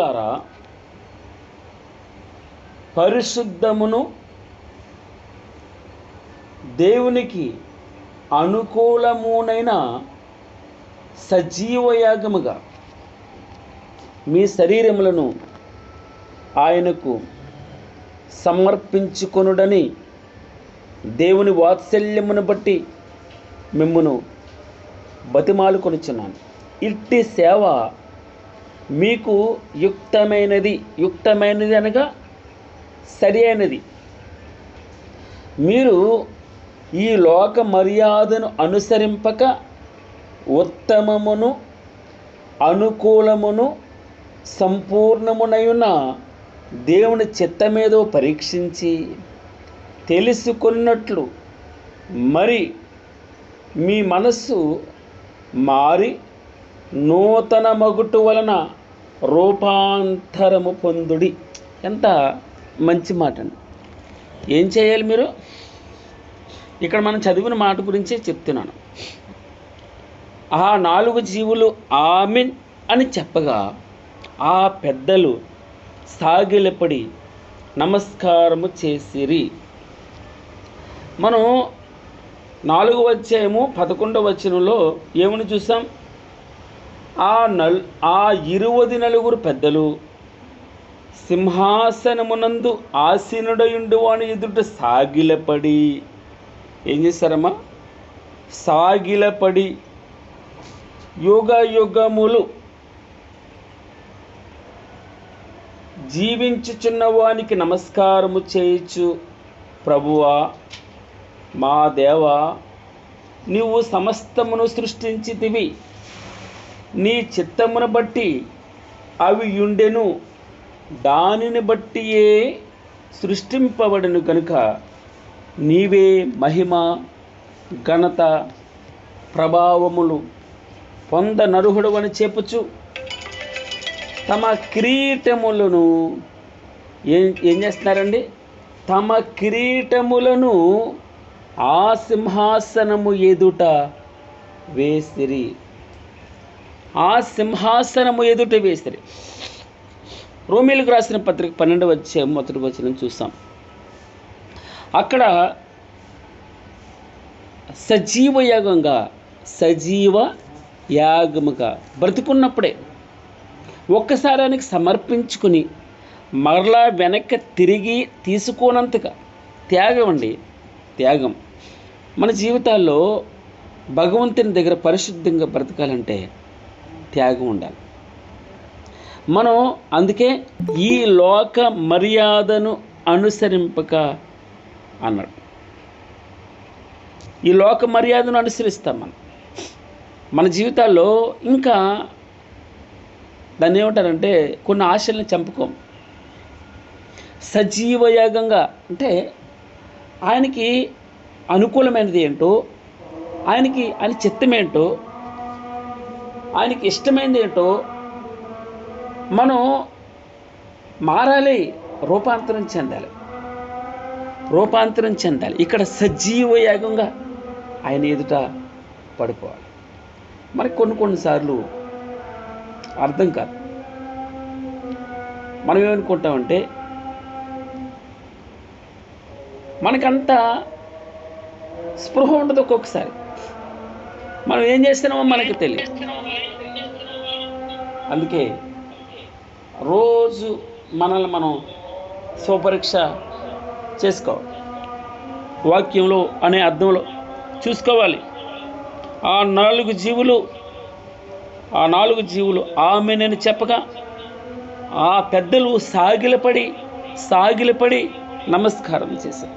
లారా పరిశుద్ధమును దేవునికి అనుకూలమునైన సజీవయాగముగా మీ శరీరములను ఆయనకు సమర్పించుకొనుడని దేవుని వాత్సల్యమును బట్టి మిమ్మును బతిమాలుకొనుచున్నాను. ఇట్టి సేవ మీకు యుక్తమైనది అనగా సరి అయినది. మీరు ఈ లోక మర్యాదను అనుసరింపక ఉత్తమమును అనుకూలమును సంపూర్ణమునయున్న దేవుని చిత్తమేదో పరీక్షించి తెలుసుకున్నట్లు మరి మీ మనస్సు మారి నూతన మగుటు వలన రూపాంతరము పొందుడి. ఎంత మంచి మాట అండి. ఏం చేయాలి మీరు? ఇక్కడ మనం చదివిన మాట గురించే చెప్తున్నాను. ఆ 4 జీవులు ఆమెన్ అని చెప్పగా ఆ పెద్దలు సాగిలపడి నమస్కారము చేసిరి. మనం 4వ అధ్యాయము 11వ వచనంలో ఏమని చూసాం? ఆ 24 పెద్దలు సింహాసనమునందు ఆసీనుడయుండు వాని ఎదుట సాగిలపడి ఏం చేశారమ్మా? సాగిలపడి యుగ యుగములు జీవించుచున్న వానికి నమస్కారము చేయుచు, ప్రభువా మా దేవా, నీవు సమస్తమును సృష్టించితివి, నీ చిత్తమును బట్టి అవి యుండెను, దానిని బట్టియే సృష్టింపబడను కనుక నీవే మహిమ ఘనత ప్రభావములు పొందనర్హుడు అని చెప్పుచు తమ కిరీటములను ఏం చేస్తున్నారండి? తమ కిరీటములను ఆ సింహాసనము ఎదుట వేసిరి. ఆ సింహాసనము ఎదుట వేసిరి. రోమీయులకు రాసిన పత్రిక 12వ అధ్యాయం 1వ వచనం చూసాం. అక్కడ సజీవ యాగముగా బ్రతుకున్నప్పుడే ఒక్కసారానికి సమర్పించుకుని మరలా వెనక్కి తిరిగి తీసుకోనంతగా త్యాగం. మన జీవితాల్లో భగవంతుని దగ్గర పరిశుద్ధంగా బ్రతకాలంటే త్యాగం ఉండాలి. మనం అందుకే ఈ లోక మర్యాదను అనుసరింపక అన్నాడు. ఈ లోక మర్యాదను అనుసరిస్తాం మన జీవితాల్లో. ఇంకా దాన్ని ఏమంటారంటే కొన్ని ఆశల్ని చంపుకోం. సజీవయాగంగా అంటే ఆయనకి అనుకూలమైనది ఏంటో, ఆయన చిత్తం ఏంటో, ఆయనకి ఇష్టమైనది ఏంటో మనం మారాలి, రూపాంతరం చెందాలి. ఇక్కడ సజీవయాగంగా ఆయన ఎదుట పడిపోవాలి. మనకి కొన్నిసార్లు అర్థం కాదు. మనం ఏమనుకుంటామంటే మనకంత స్పృహ ఉండదు. ఒక్కొక్కసారి మనం ఏం చేస్తున్నామో మనకు తెలియదు. అందుకే రోజు మనల్ని మనం స్వపరీక్ష చేసుకోవాలి. వాక్యంలో అనే అర్థంలో చూసుకోవాలి. ఆ 4 జీవులు ఆమెనని చెప్పగా ఆ పెద్దలు సాగిలపడి నమస్కారం చేశారు.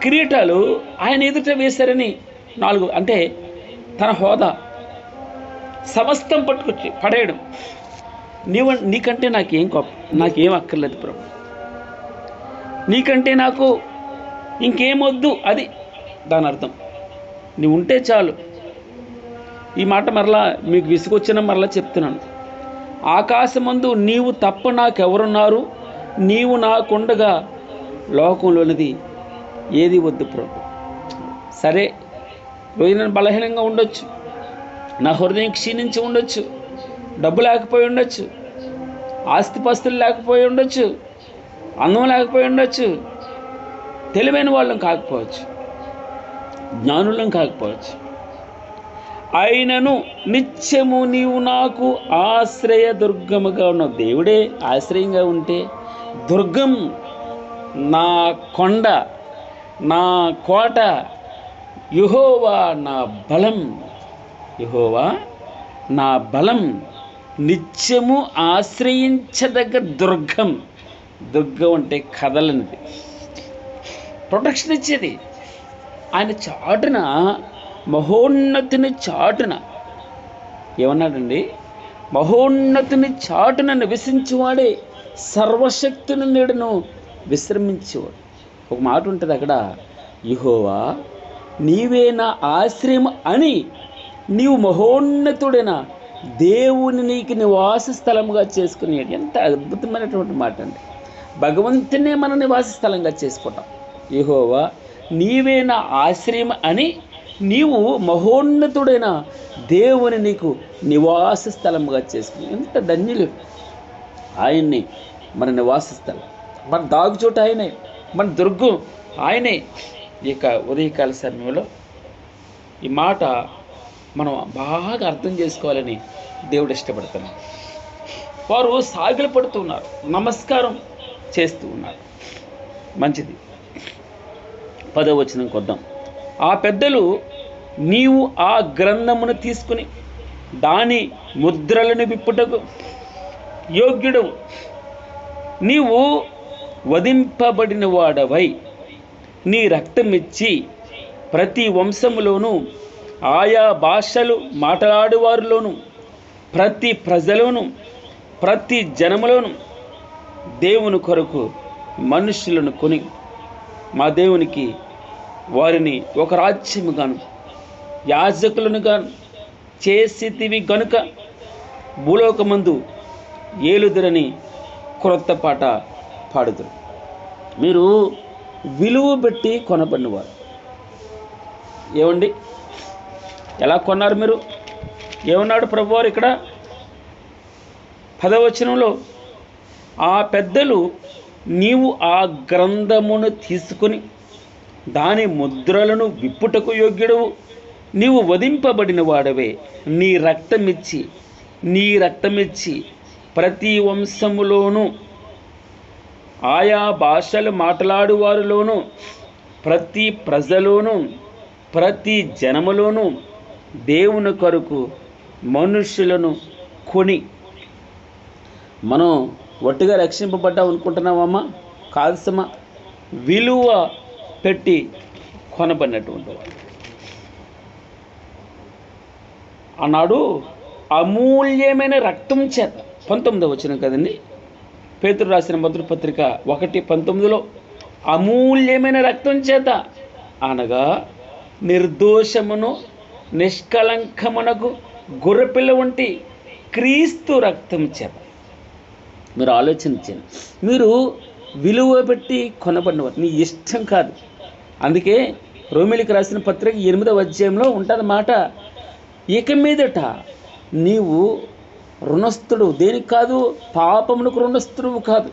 కిరీటాలు ఆయన ఎదుట వేశారని 4 అంటే తన హోదా సమస్తం పట్టుకొచ్చి పడేయడం. నీకంటే నాకేం అక్కర్లేదు ప్రభు, నీకంటే నాకు ఇంకేమొద్దు, అది దాని అర్థం. నీవు ఉంటే చాలు. ఈ మాట మరలా మీకు విసుగొచ్చిన మరలా చెప్తున్నాను. ఆకాశమందు నీవు తప్ప నాకెవరున్నారు, నీవు నాకుండగా లోకంలోనిది ఏది వద్దు ప్రభు. సరే, రోజు నేను బలహీనంగా ఉండొచ్చు, నా హృదయం క్షీణించి ఉండొచ్చు, డబ్బు లేకపోయి ఉండొచ్చు, ఆస్తిపాస్తులు లేకపోయి ఉండొచ్చు, అందం లేకపోయి ఉండొచ్చు, తెలివైన వాళ్ళం కాకపోవచ్చు, జ్ఞానులం కాకపోవచ్చు. అయినను నిత్యము నీవు నాకు ఆశ్రయ దుర్గముగా ఉన్నావు. దేవుడే ఆశ్రయంగా ఉంటే దుర్గం, నా కొండ, నా కోట, యెహోవా నా బలం, యెహోవా నా బలం, నిత్యము ఆశ్రయించదగ్గ దుర్గం. దుర్గం అంటే కదలనిది, ప్రొటెక్షన్ ఇచ్చేది. ఆయన చాటున, మహోన్నతిని చాటున ఏమన్నాడండి? మహోన్నతిని చాటున నివసించేవాడే సర్వశక్తిని నీడను విశ్రమించేవాడు. ఒక మాట ఉంటుంది అక్కడ, యెహోవా నీవే నా ఆశ్రయం అని నీవు మహోన్నతుడైన దేవుని నీకు నివాస స్థలముగా చేసుకునేది. ఎంత అద్భుతమైనటువంటి మాట అండి. భగవంతునే మన నివాస స్థలంగా చేసుకుంటాం. యెహోవా నీవే నా ఆశ్రయం అని నీవు మహోన్నతుడైన దేవుని నీకు నివాస స్థలముగా చేసుకుని. ఎంత ధన్యులు! ఆయన్ని మన నివాస స్థలం, మన దాగుచోట ఆయనే, మన దుర్గం ఆయనే. ఇక ఉదయకాల సమయంలో ఈ మాట మనం బాగా అర్థం చేసుకోవాలని దేవుడు ఇష్టపడుతున్నాడు. వారు సాగిలు పడుతూ ఉన్నారు, నమస్కారం చేస్తూ ఉన్నారు. మంచిది. 10వ వచనం కొద్దాం. ఆ పెద్దలు, నీవు ఆ గ్రంథమును తీసుకుని దాని ముద్రలను విప్పుటకు యోగ్యుడవు, నీవు వధింపబడిన వాడవై నీ రక్తమిచ్చి ప్రతి వంశములోను, ఆయా భాషలు మాట్లాడువారిలోను, ప్రతి ప్రజలోను, ప్రతి జనములోను దేవుని కొరకు మనుషులను కొని మా దేవునికి వారిని ఒక రాజ్యముగాను యాజకులను గాను చేసితివి గనుక భూలోకమందు ఏలుదురని క్రొత్త పాట పాడుదురు. మీరు విలువ పెట్టి కొనబడినవారు. ఏమండి, ఎలా కొన్నారు మీరు? ఏమన్నాడు ప్రభువారు ఇక్కడ 10వ వచనంలో? ఆ పెద్దలు, నీవు ఆ గ్రంథమును తీసుకుని దాని ముద్రలను విప్పుటకు యోగ్యుడవు, నీవు వధింపబడిన వాడవే, నీ రక్తమిచ్చి ప్రతి వంశములోను, ఆయా భాషలు మాట్లాడువారిలోను, ప్రతి ప్రజలోను, ప్రతి జనములోను దేవుని కొరకు మనుషులను కొని. మనం ఒట్టిగా రక్షింపబడ్డాం అనుకుంటున్నామమ్మా? కాదు సమా. విలువ పెట్టి కొనబడినటువంటి వాడు. అన్నాడు అమూల్యమైన రక్తం చేత. 19వ వచనం కదండి, పేతురు రాసిన మొదటి పత్రిక 1:19లో అమూల్యమైన రక్తం చేత అనగా నిర్దోషమును నిష్కలంకమునకు గొర్రెపిల్ల వంటి క్రీస్తు రక్తం చేత. మీరు ఆలోచించండి. మీరు విలువ పెట్టి కొనబడినవారు, నీ ఇష్టం కాదు. అందుకే రోమీయులకు రాసిన పత్రిక 8వ అధ్యాయంలో ఉంటుందన్నమాట, ఇక మీదట నీవు రుణస్థుడు దేనికి కాదు, పాపమునకు రుణస్థుడు కాదు.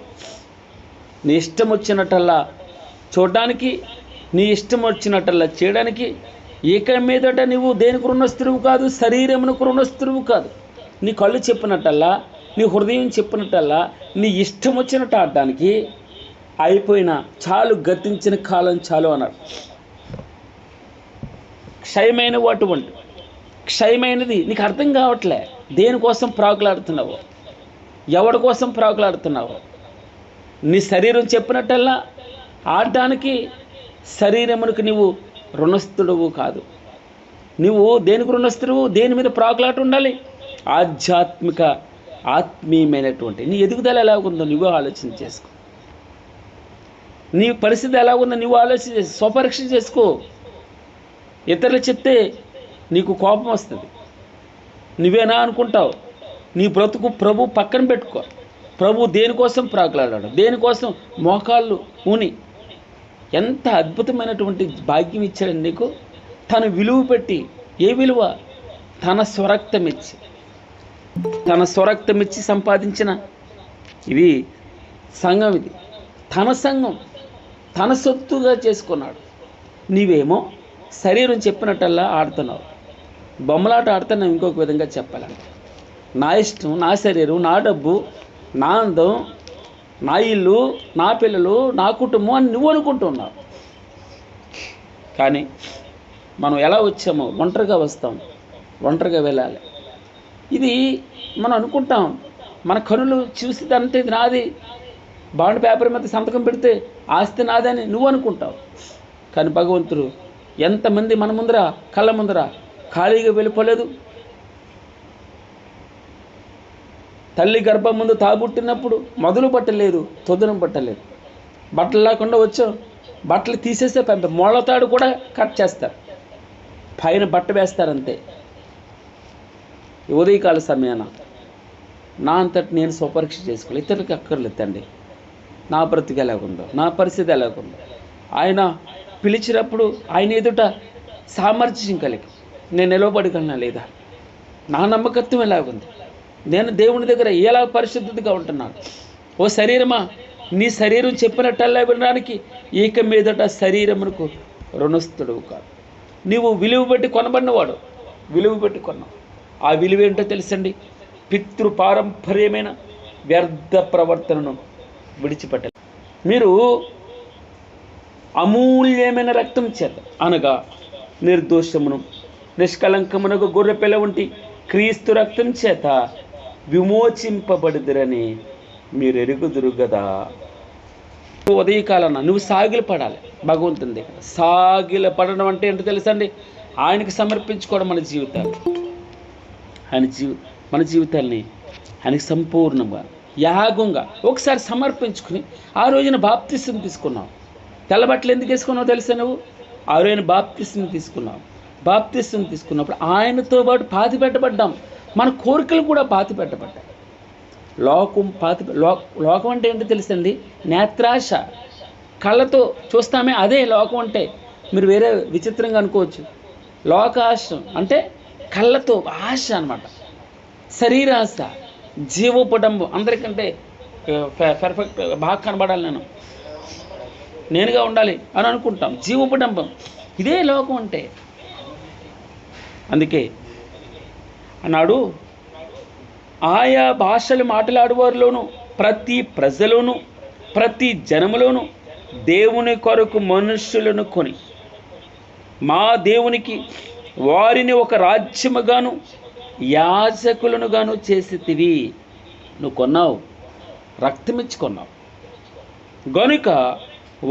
నీ ఇష్టం వచ్చినట్టల్లా చూడడానికి, నీ ఇష్టం వచ్చినట్టల్లా చేయడానికి ఇక మీదట నీవు దేనికి రుణస్థుడు కాదు, శరీరమునకు రుణస్థుడు కాదు. నీ కళ్ళు చెప్పినట్టల్లా, నీ హృదయం చెప్పినట్టల్లా నీ ఇష్టం వచ్చినట్టు ఆడడానికి అయిపోయిన చాలు, గతించిన కాలం చాలు అన్నాడు. క్షయమైన అటువంటి క్షయమైనది నీకు అర్థం కావట్లే. దేనికోసం ప్రాకులాడుతున్నావు, ఎవరి కోసం ప్రాకులాడుతున్నావు? నీ శరీరం చెప్పినట్టల్లా ఆడడానికి శరీరమునకు నీవు రుణస్థుడువు కాదు. నువ్వు దేనికి రుణస్థుడువు? దేని మీద ప్రాకులాట ఉండాలి? ఆధ్యాత్మిక ఆత్మీయమైనటువంటి నీ ఎదుగుదల ఎలా ఉందో నువ్వు ఆలోచన చేసుకో. నీ పరిస్థితి ఎలా ఉందో నువ్వు ఆలోచన చేసి స్వపరీక్ష చేసుకో. ఇతరులు చెప్తే నీకు కోపం వస్తుంది, నువ్వేనా అనుకుంటావు. నీ బ్రతుకు ప్రభు పక్కన పెట్టుకో. ప్రభు దేనికోసం ప్రాకులాడాడు, దేనికోసం మోకాళ్ళు ఊని. ఎంత అద్భుతమైనటువంటి భాగ్యం ఇచ్చాడండి నీకు. తను విలువ పెట్టి, ఏ విలువ? తన స్వరక్తమిచ్చి సంపాదించిన ఇది సంఘం. ఇది తన సంఘం, తన సొత్తుగా చేసుకున్నాడు. నీవేమో శరీరం చెప్పినట్టల్లా ఆడుతున్నావు. బొమ్మలాట ఆడుతున్నావు. ఇంకొక విధంగా చెప్పాలంటే నా ఇష్టం, నా శరీరం, నా డబ్బు, నా అందం, నా ఇల్లు, నా పిల్లలు, నా కుటుంబం అని నువ్వు అనుకుంటున్నావు. కానీ మనం ఎలా వచ్చామో ఒంటరిగా వస్తాం, ఒంటరిగా వెళ్ళాలి. ఇది మనం అనుకుంటాం. మన కనులు చూసి అంటే ఇది నాది, బాండ్ పేపర్ మీద సంతకం పెడితే ఆస్తి నాదని నువ్వు అనుకుంటావు. కానీ భగవంతుడు ఎంతమంది మన ముందర, కళ్ళ ముందర ఖాళీగా వెళ్ళిపోలేదు. తల్లి గర్భం ముందు తాగుట్టినప్పుడు మొదలు పట్టలేదు, తొదనం పట్టలేదు. బట్టలు లేకుండా వచ్చాం, బట్టలు తీసేస్తే మొళ్ళతాడు కూడా కట్ చేస్తారు, పైన బట్ట వేస్తారంతే. ఉదయకాల సమయాన నా అంతటి నేను స్వపరీక్ష చేసుకోవాలి. ఇతరులకి అక్కర్లేదండి. నా బ్రతికి ఎలాగుందో, నా పరిస్థితి ఎలాగుందో, ఆయన పిలిచినప్పుడు ఆయన ఎదుట సామర్థ్యం కలిగి నేను నిలవబడగలనా లేదా, నా నమ్మకత్వం ఎలాగుంది, నేను దేవుని దగ్గర ఎలా పరిశుద్ధతగా ఉంటున్నాను. ఓ శరీరమా, నీ శరీరం చెప్పినట్టల్లా వినడానికి ఇక మీదట శరీరమునకు రుణస్థుడు కాదు. నీవు విలువ పెట్టి కొనబడినవాడు, విలువ పెట్టి కొన్నావు. ఆ విలువ ఏంటో తెలుసండి, పితృపారంపర్యమైన వ్యర్థ ప్రవర్తనను విడిచిపెట్టాలి. మీరు అమూల్యమైన రక్తం చేత అనగా నిర్దోషమును నిష్కలంకమునకు గొర్రెపిల్ల వంటి క్రీస్తు రక్తం చేత విమోచింపబడిదిరని మీరు ఎరుగుదురు కదా. ఉదయకాలన నువ్వు సాగిలపడాలి భగవంతుని దగ్గర. సాగిలపడడం అంటే ఏంటో తెలుసండి, ఆయనకి సమర్పించుకోవడం. మన జీవితాలు మన జీవితాల్ని ఆయనకి సంపూర్ణంగా యాగంగా ఒకసారి సమర్పించుకుని ఆ రోజున బాప్తిసం తీసుకున్నావు. తెల్లబట్టలు ఎందుకు వేసుకున్నావు తెలుసా? నువ్వు ఆ రోజున బాప్తిసం తీసుకున్నావు. బాప్తిసం తీసుకున్నప్పుడు ఆయనతో పాటు పాతి పెట్టబడ్డాం. మన కోరికలు కూడా పాతి పెట్టబడ్డాయి. లోకం అంటే ఏంటో తెలుసండి, నేత్రాశ. కళ్ళతో చూస్తామే, అదే లోకం అంటే. మీరు వేరే విచిత్రంగా అనుకోవచ్చు. లోకాశ అంటే కళ్ళతో ఆశ అన్నమాట. శరీరాశ, జీవోపడంబం. అందరికంటే పర్ఫెక్ట్ బాగా కనబడాలి, నేనుగా ఉండాలి అని అనుకుంటాం. జీవోపడంబం, ఇదే లోకం అంటే. అందుకే అన్నాడు, ఆయా భాషలు మాట్లాడేవారిలోను ప్రతి ప్రజలోను ప్రతి జనములోను దేవుని కొరకు మనుష్యులను కొని మా దేవునికి వారిని ఒక రాజ్యముగాను యాజకులను గాను చేసితివి. నువ్వు కొన్నావు, రక్తమిచ్చి కొన్నావు గనుక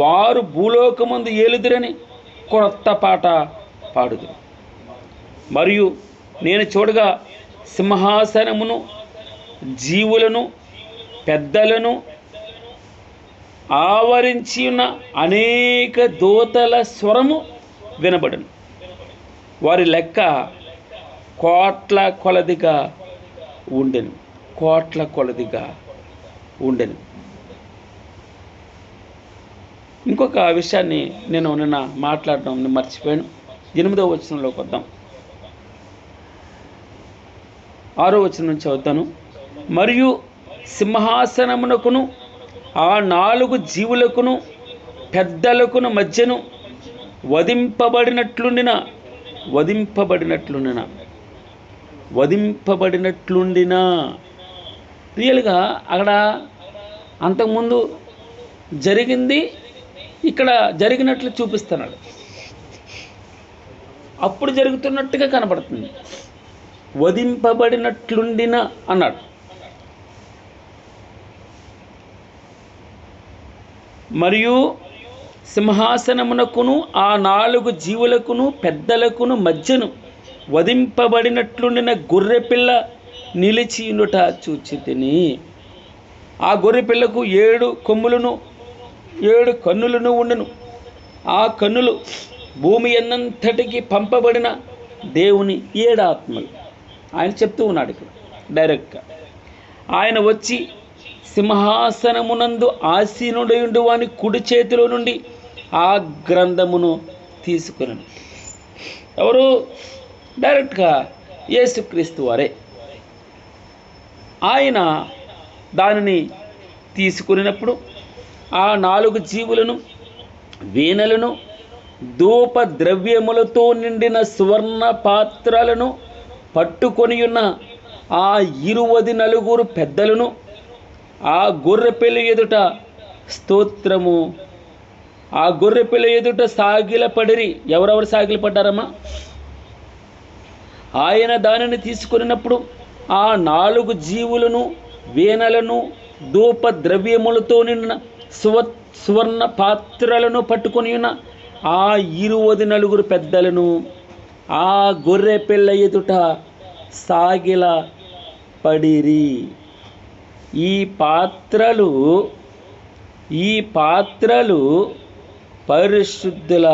వారు భూలోకమందు ఏలుదురని కొత్త పాట పాడుదురు. మరియు నేను చూడగా సింహాసనమును, జీవులను, పెద్దలను ఆవరించి ఉన్న అనేక దూతల స్వరము వినబడును. వారి లెక్క కోట్ల కొలదిగా ఉండెను. ఇంకొక విషయాన్ని నేను నిన్న మాట్లాడడం మర్చిపోయాను. 8వ వచనంలోకి వద్దాం. 6వ వచనం నుంచి చదువుతాను. మరియు సింహాసనమునకును ఆ 4 జీవులకును పెద్దలకును మధ్యను వధింపబడినట్లుండిన రియల్గా అక్కడ అంతకుముందు జరిగింది ఇక్కడ జరిగినట్లు చూపిస్తున్నాడు. అప్పుడు జరుగుతున్నట్టుగా కనబడుతుంది. వధింపబడినట్లుండిన అన్నాడు. మరియు సింహాసనమునకును ఆ 4 జీవులకును పెద్దలకును మధ్యను వధింపబడినట్లుండిన గొర్రెపిల్ల నిలిచియుండుట చూచితిని. ఆ గొర్రెపిల్లకు 7 కొమ్ములను 7 కన్నులను ఉండెను. ఆ కన్నులు భూమి అన్నంతటికి పంపబడిన దేవుని 7 ఆత్మలు. ఆయన చెప్తూ ఉన్నాడు ఇక్కడ డైరెక్ట్గా. ఆయన వచ్చి సింహాసనమునందు ఆసీనుడయుండు వాని కుడి చేతిలో నుండి ఆ గ్రంథమును తీసుకుని. ఎవరు? డైరెక్ట్గా యేసుక్రీస్తు వారే. ఆయన దానిని తీసుకున్నప్పుడు ఆ 4 జీవులను, వీణలను, ధూప ద్రవ్యములతో నిండిన సువర్ణ పాత్రలను పట్టుకొని ఉన్న ఆ 24 పెద్దలను ఆ గొర్రెపిల్ల ఎదుట స్తోత్రము, ఆ గొర్రెపిల్ల ఎదుట సాగిలపడిరి. ఎవరెవరు సాగిలపడ్డారమ్మా? ఆయన దానిని తీసుకున్నప్పుడు ఆ 4 జీవులను, వీణలను, ధూప ద్రవ్యములతో నిండిన సువర్ణ పాత్రలను పట్టుకొని ఉన్న ఆ 24 పెద్దలను ఆ గొర్రె పిల్ల ఎదుట సాగిల పడిరి. ఈ పాత్రలు పరిశుద్ధుల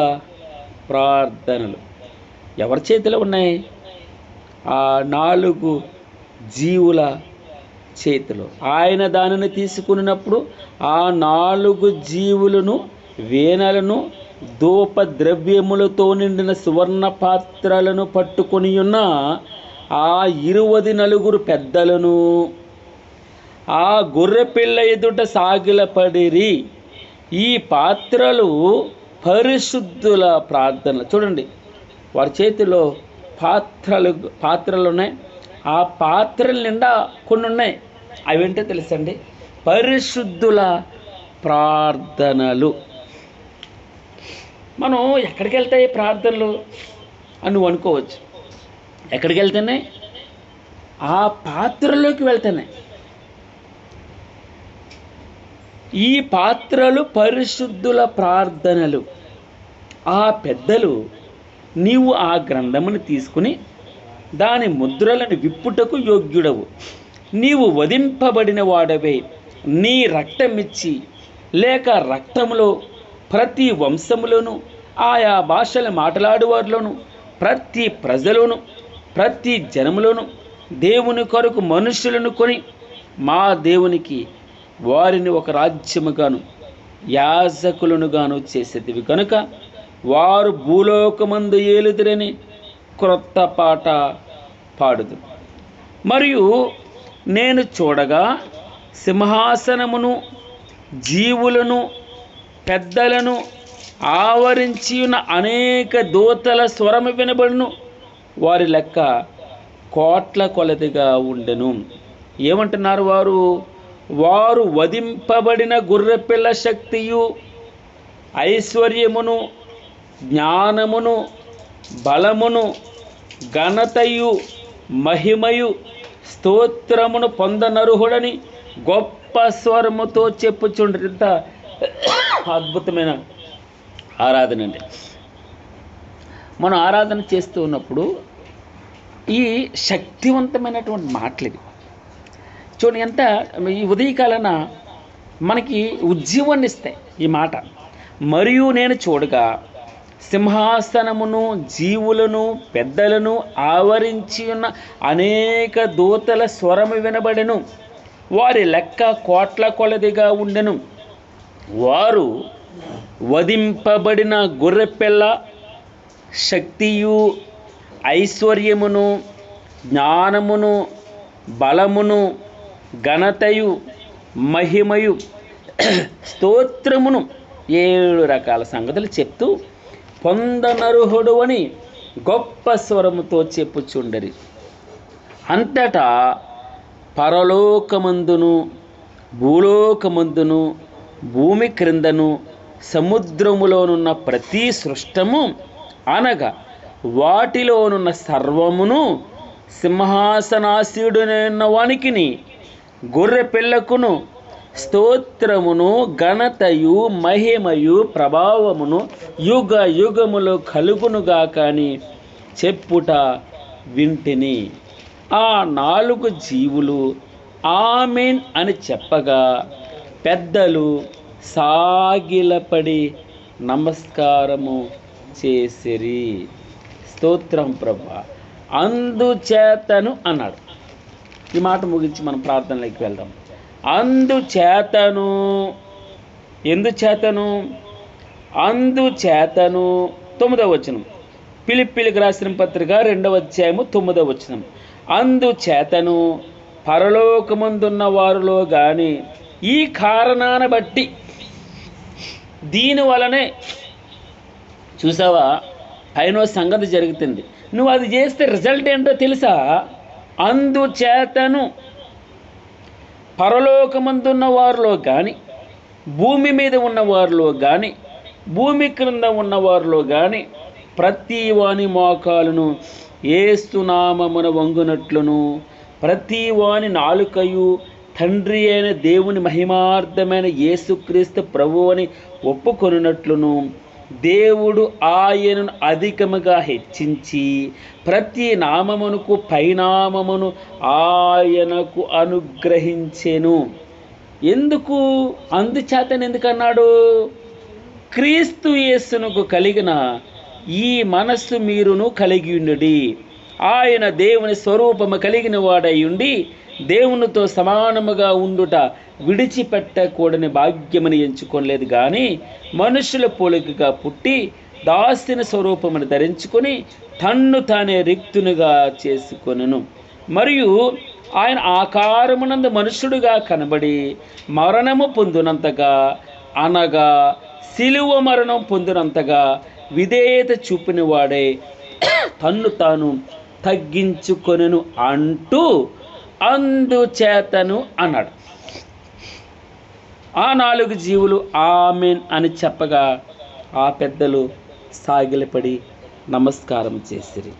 ప్రార్థనలు. ఎవరి చేతిలో ఉన్నాయి? ఆ 4 జీవుల చేతిలో. ఆయన దానిని తీసుకున్నప్పుడు ఆ 4 జీవులను, వీణలను, ధూప ద్రవ్యములతో నిండిన సువర్ణ పాత్రలను పట్టుకొని ఉన్న ఆ 24 పెద్దలను ఆ గొర్రెపిల్ల ఎదుట సాగిలపడిరి. ఈ పాత్రలు పరిశుద్ధుల ప్రార్థనలు. చూడండి, వారి చేతిలో పాత్రలు ఉన్నాయి. ఆ పాత్రల నిండా కొన్ని ఉన్నాయి. అవేంటో తెలుసండి? పరిశుద్ధుల ప్రార్థనలు. మనం ఎక్కడికి వెళ్తాయి ప్రార్థనలు అని నువ్వు అనుకోవచ్చు. ఎక్కడికి వెళ్తున్నాయి? ఆ పాత్రలోకి వెళ్తున్నాయి. ఈ పాత్రలు పరిశుద్ధుల ప్రార్థనలు. ఆ పెద్దలు, నీవు ఆ గ్రంథమును తీసుకుని దాని ముద్రలను విప్పుటకు యోగ్యుడవు, నీవు వధింపబడిన వాడవే, నీ రక్తమిచ్చి లేక రక్తములో ప్రతి వంశములోను, ఆయా భాషలు మాట్లాడేవారిలోను, ప్రతి ప్రజలోను, ప్రతి జనములోను దేవుని కొరకు మనుషులను కొని మా దేవునికి వారిని ఒక రాజ్యముగాను యాజకులనుగాను చేసేదివి కనుక వారు భూలోకమందు ఏలుదురని క్రొత్త పాట పాడుదు. మరియు నేను చూడగా సింహాసనమును, జీవులను, పెద్దలను ఆవరించి ఉన్న అనేక దూతల స్వరము వినబడును. వారి లెక్క కోట్ల కొలదిగా ఉండెను. ఏమంటున్నారు వారు? వారు వధింపబడిన గొర్రెపిల్ల శక్తియు, ఐశ్వర్యమును, జ్ఞానమును, బలమును, ఘనతయు, మహిమయు, స్తోత్రమును పొందనరుహుడని గొప్ప స్వరముతో చెప్పుచుండ్రి. ఇంత అద్భుతమైన ఆరాధన అండి. మనం ఆరాధన చేస్తూ ఉన్నప్పుడు ఈ శక్తివంతమైనటువంటి మాటలు ఇవి. చూడండి, ఎంత ఈ ఉదయకాలన మనకి ఉజ్జీవాన్ని ఇస్తాయి ఈ మాట. మరియు నేను చూడగా సింహాసనమును, జీవులను, పెద్దలను ఆవరించి ఉన్న అనేక దూతల స్వరము వినబడెను. వారి లెక్క కోట్ల కొలదిగా ఉండెను. వారు వధింపబడిన గొర్రెపిల్ల శక్తియు, ఐశ్వర్యమును, జ్ఞానమును, బలమును, ఘనతయు, మహిమయు, స్తోత్రమును 7 రకాల సంగతులు చెప్తూ పొందనరుహుడు అని గొప్ప స్వరముతో చెప్పుచుండరి. అంతటా పరలోకమందును, భూలోకమందును, భూమి క్రిందను, సముద్రములోనున్న ప్రతి సృష్టము అనగా వాటిలోనున్న సర్వమును సింహాసనాసీనుడైన వానికిని గొర్రె పిల్లకును స్తోత్రమును, ఘనతయు, మహిమయు, ప్రభావమును యుగ యుగములు కలుగునుగా కానీ చెప్పుట వింటిని. ఆ 4 జీవులు ఆమేన్ అని చెప్పగా పెద్దలు సాగిలపడి నమస్కారము చేసిరి. స్తోత్రం ప్రభా. అందుచేతను అన్నాడు. ఈ మాట ముగించి మనం ప్రార్థనలోకి వెళ్దాం. అందుచేతను, ఎందుచేతను? అందుచేతను 9వ వచనం. ఫిలిప్పీలకు రాసిన పత్రిక 2వ అధ్యాయము 9వ వచనం. అందుచేతను పరలోకమందున్న వారిలో కానీ ఈ కారణాన్ని బట్టి, దీని వలనే చూసావా పైన సంగతి జరుగుతుంది. నువ్వు అది చేస్తే రిజల్ట్ ఏంటో తెలుసా? అందుచేతను పరలోకమందున్న వారిలో కానీ భూమి మీద ఉన్న వారిలో కానీ భూమి క్రింద ఉన్న వారిలో కానీ ప్రతి వాని మోకాలును యేసు నామమున వంగునట్లును ప్రతి వాని నాలుకయు తండ్రి అయిన దేవుని మహిమార్థమైన యేసుక్రీస్తు ప్రభువు అని ఒప్పుకొనున్నట్లును దేవుడు ఆయనను అధికముగా హెచ్చించి ప్రతి నామమునకు పైనామమును ఆయనకు అనుగ్రహించెను. ఎందుకు? అందుచేతను ఎందుకన్నాడు? క్రీస్తు యేసునకు కలిగిన ఈ మనస్సు మీరును కలిగి ఉండుడి. ఆయన దేవుని స్వరూపము కలిగిన వాడై ఉండి దేవునితో సమానముగా ఉండుట విడిచిపెట్టకూడని భాగ్యమని ఎంచుకోలేదు, కానీ మనుషుల పోలికగా పుట్టి దాసుని స్వరూపమును ధరించుకొని తన్ను తానే రిక్తునిగా చేసుకొనెను. మరియు ఆయన ఆకారమునందు మనుషుడుగా కనబడి మరణము పొందినంతగా, అనగా సిలువ మరణం పొందినంతగా విధేయత చూపిన వాడే తన్ను తాను తగ్గించుకొనెను అంటూ అందుచేతను అన్నాడు. ఆ 4 జీవులు ఆమెన్ అని చెప్పగా ఆ పెద్దలు సాగిలపడి నమస్కారం చేసిరి.